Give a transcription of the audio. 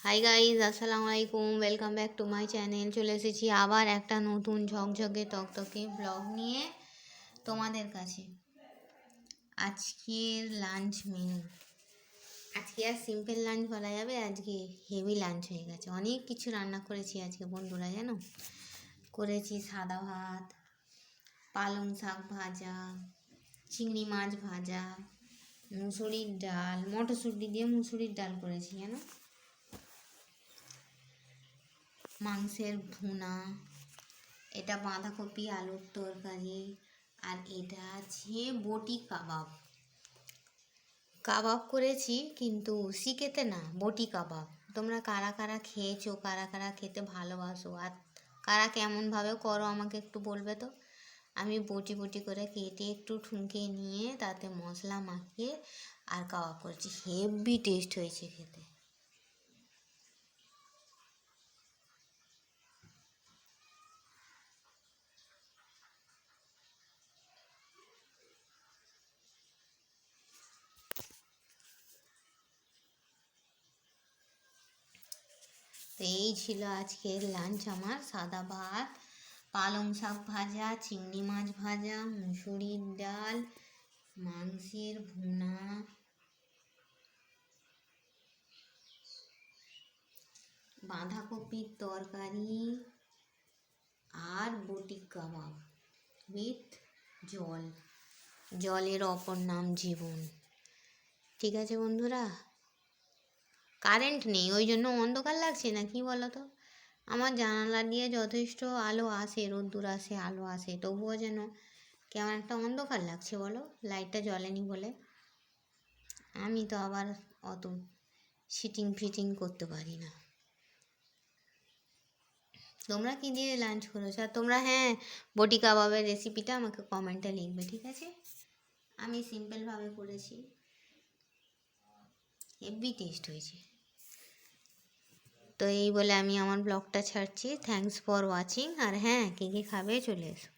Hi guys, আসসালামু আলাইকুম। Welcome back to my channel. চলে এসেছি আবার একটা নতুন ঝকঝকে তকতকে ব্লগ নিয়ে তোমাদের কাছে। আজকের লাঞ্চ মেনু, আজকে আর সিম্পল লাঞ্চ বলা যাবে, আজকে হেভি লাঞ্চ হয়ে গেছে। অনেক কিছু রান্না করেছি আজকে বন্ধুরা, জানো। করেছি সাদা ভাত, পালং শাক ভাজা, চিংড়ি মাছ ভাজা, মুসুরির ডাল, মটরশুঁটি দিয়ে মুসুরির ডাল করেছি জানো, মাংসের ভুনা, এটা বাঁধাকপি আলুর তরকারি, আর এটা আছে বটি কাবাব। কাবাব করেছি কিন্তু শিখেতে না, বটি কাবাব। তোমরা কারা কারা খেয়েছো, কারা কারা খেতে ভালোবাসো, আর কারা কেমনভাবে করো আমাকে একটু বলবে তো। আমি বটি বটি করে কেটে একটু ঠুনকে নিয়ে তাতে মশলা মাখিয়ে আর কাবাব করেছি। হেভি টেস্ট হয়েছে খেতে। তো এই ছিল আজকের লাঞ্চ আমার। সাদা ভাত, পালং শাক ভাজা, চিংড়ি মাছ ভাজা, মুসুরির ডাল, মাংসের ভুনা, বাঁধাকপির তরকারি, আর বটি কাবাব উইথ জল। জলের অপর নাম জীবন। ঠিক আছে বন্ধুরা, কারেন্ট নেই ওই জন্য অন্ধকার লাগছে না, কি বলো তো। আমার জানালা দিয়ে যথেষ্ট আলো আসে, রোদ্দুর আসে, আলো আসে, তবুও যেন কেমন একটা অন্ধকার লাগছে বলো, লাইটটা জ্বলেনি বলে। আমি তো আবার অত সিটিং ফিটিং করতে পারি না। তোমরা কী দিয়ে লাঞ্চ করেছো? আর তোমরা হ্যাঁ, বটি কাবাবের রেসিপিটা আমাকে কমেন্টে লিখবে, ঠিক আছে। আমি সিম্পলভাবে করেছি, হেভি টেস্ট হয়েছে। তো এই বলে আমি আমার ব্লগটা ছাড়ছি। Thanks for watching. আর হ্যাঁ, কে কে খাবে চলে এসো।